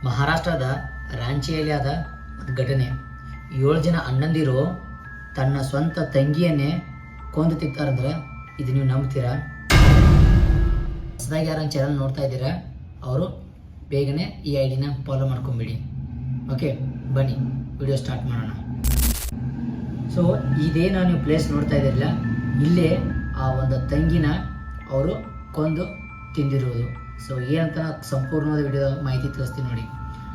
ಮಹಾರಾಷ್ಟ್ರದ ರಾಂಚಿಯಲ್ಲಿ ಆದ ಒಂದು ಘಟನೆ. 7 ಜನ ಅಣ್ಣಂದಿರು ತನ್ನ ಸ್ವಂತ ತಂಗಿಯನ್ನೇ ಕೊಂದು ತಿಂತಾರಂದ್ರೆ ಇದು ನೀವು ನಂಬ್ತೀರಾ? ಹೊಸದಾಗಿ ಯಾರು ಚಾನಲ್ ನೋಡ್ತಾ ಇದ್ದೀರಾ ಅವರು ಬೇಗನೆ ಈ ಐಡಿನ ಫಾಲೋ ಮಾಡ್ಕೊಂಬಿಡಿ. ಓಕೆ, ಬನ್ನಿ ವಿಡಿಯೋ ಸ್ಟಾರ್ಟ್ ಮಾಡೋಣ. ಸೊ ಇದೇನೋ ನೀವು ಪ್ಲೇಸ್ ನೋಡ್ತಾ ಇದ್ದೀರಲ್ಲ, ಇಲ್ಲೇ ಆ ಒಂದು ತಂಗಿನ ಅವರು ಕೊಂದು ತಿಂದಿರುವುದು. ಸೊ ಏನಂತ ಸಂಪೂರ್ಣವಾದ ವಿಡಿಯೋ ಮಾಹಿತಿ ತಿಳಿಸ್ತೀನಿ ನೋಡಿ.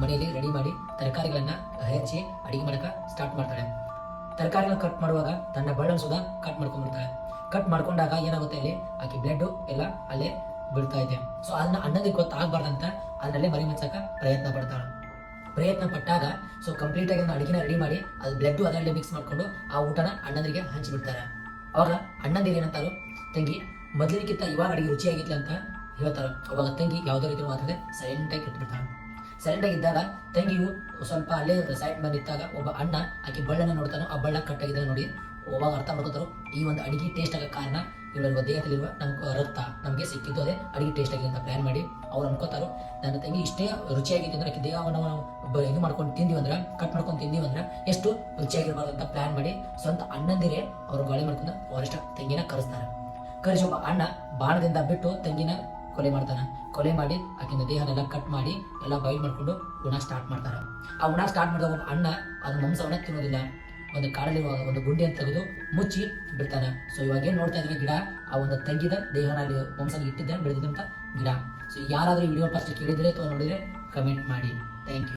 ಮನೆಯಲ್ಲಿ ರೆಡಿ ಮಾಡಿ ತರಕಾರಿಗಳನ್ನ ಹೆಚ್ಚಿ ಅಡಿಗೆ ಮಾಡಕ್ಕೆ ಸ್ಟಾರ್ಟ್ ಮಾಡ್ತಾಳೆ. ತರಕಾರಿಗಳನ್ನ ಕಟ್ ಮಾಡುವಾಗ ತನ್ನ ಬಳ್ಳನ್ನು ಸುಧಾ ಕಟ್ ಮಾಡ್ಕೊಂಡ್ಬಿಡ್ತಾಳೆ. ಕಟ್ ಮಾಡ್ಕೊಂಡಾಗ ಏನಾಗುತ್ತೆ, ಅಲ್ಲಿ ಆಕೆ ಬ್ಲಡ್ ಎಲ್ಲ ಅಲ್ಲೇ ಬೀಳ್ತಾ ಇದೆ. ಸೊ ಅದನ್ನ ಅಣ್ಣನಿಗೆ ಗೊತ್ತಾಗಬಾರ್ದಂತ ಅದರಲ್ಲೇ ಮರಿ ಮುಚ್ಚಕ ಪ್ರಯತ್ನ ಪಟ್ಟಾಗ ಸೊ ಕಂಪ್ಲೀಟ್ ಆಗಿ ಅಡಿಗೆನ ರೆಡಿ ಮಾಡಿ ಅದು ಬ್ಲಡ್ ಅದರಲ್ಲಿ ಮಿಕ್ಸ್ ಮಾಡ್ಕೊಂಡು ಆ ಊಟನ ಅಣ್ಣಂದಿರಿಗೆ ಹಂಚಿಬಿಡ್ತಾರೆ. ಅವಾಗ ಅಣ್ಣಂದಿರು ಏನಂತಾರು, ತಂಗಿ ಮೊದಲಿನಕ್ಕಿಂತ ಇವಾಗ ಅಡಿಗೆ ರುಚಿಯಾಗಿತ್ತು ಅಂತ ಹೇಳ್ತಾರೆ. ಅವಾಗ ತಂಗಿ ಯಾವುದೇ ರೀತಿ ಮಾತಾಡದೆ ಸೈಲೆಂಟಾಗಿ ಇಟ್ಬಿಡ್ತಾಳೆ. ಸೈಲೆಂಟಾಗಿ ಇದ್ದಾಗ ತಂಗಿಯು ಸ್ವಲ್ಪ ಅಲ್ಲೇ ಸೈಡ್ ಮೇಲೆ ನಿಂತಾಗ ಒಬ್ಬ ಅಣ್ಣ ಆಕೆ ಬಳ್ಳನ್ನ ನೋಡ್ತಾನೋ, ಆ ಬಳ್ಳ ಕಟ್ಟಾಗಿದ್ದ ನೋಡಿ ಅವಾಗ ಅರ್ಥ ಮಾಡ್ಕೊತಾರೋ ಈ ಒಂದು ಅಡಿಗೆ ಟೇಸ್ಟ್ ಆಗೋ ಕಾರಣ ಇವರ ದೇಹದಲ್ಲಿರುವ ನಮ್ಗೆ ರಕ್ತ ನಮಗೆ ಸಿಕ್ಕಿದ್ದು ಅದೇ ಅಡಿಗೆ ಟೇಸ್ಟ್ ಆಗಿದೆ ಅಂತ ಪ್ಲಾನ್ ಮಾಡಿ ಅವ್ರು ಅನ್ಕೋತಾರೋ, ನನ್ನ ತಂಗಿ ಇಷ್ಟೇ ರುಚಿಯಾಗಿತ್ತು ಅಂದ್ರೆ ಆಕೆ ದೇಹವನ್ನು ಇದು ಮಾಡ್ಕೊಂಡು ತಿಂದೀವಿ ಅಂದ್ರೆ, ಕಟ್ ಮಾಡ್ಕೊಂಡು ತಿಂದೀವಿ ಅಂದ್ರೆ ಎಷ್ಟು ರುಚಿಯಾಗಿರ್ಬಾರ್ದು ಅಂತ ಪ್ಲಾನ್ ಮಾಡಿ ಸ್ವಂತ ಅಣ್ಣಂದಿರೇ ಅವ್ರು ಗಾಳಿ ಮಾಡ್ಕೊಂಡು ಅವರಷ್ಟ ತಂಗಿನ ಕರೆಸ್ತಾರೆ. ಕರೆಸಿ ಒಬ್ಬ ಅಣ್ಣ ಬಾಣದಿಂದ ಬಿಟ್ಟು ತಂಗಿನ ಕೊಲೆ ಮಾಡಿ ಆಕಿನ ದೇಹನೆಲ್ಲ ಕಟ್ ಮಾಡಿ ಎಲ್ಲ ಬಾಯ್ಲ್ ಮಾಡ್ಕೊಂಡು ಉಣ ಸ್ಟಾರ್ಟ್ ಮಾಡ್ತಾರೆ. ಆ ಉಣ ಸ್ಟಾರ್ಟ್ ಮಾಡಿದ ಒಬ್ಬ ಅಣ್ಣ ಅದು ಮಾಂಸವನ್ನ ತಿನ್ನೋದಿಲ್ಲ, ಒಂದು ಕಾಡಲ್ಲಿ ಒಂದು ಗುಂಡಿಯನ್ನು ತೆಗೆದು ಮುಚ್ಚಿ ಬಿಡ್ತಾನೆ. ಸೊ ಇವಾಗ ಏನ್ ನೋಡ್ತಾ ಇದ್ರೆ ಗಿಡ ಆ ಒಂದು ತಂಗಿದ ದೇಹನಲ್ಲಿ ಮಾಂಸ ಇಟ್ಟಿದ್ದ ಬೆಳೆದಿದ್ದಂತ ಗಿಡ. ಸೊ ಯಾರಾದ್ರೂ ಈ ವಿಡಿಯೋ ಫಸ್ಟ್ ಕೇಳಿದ್ರೆ ಅಥವಾ ನೋಡಿದ್ರೆ ಕಮೆಂಟ್ ಮಾಡಿ. Thank you.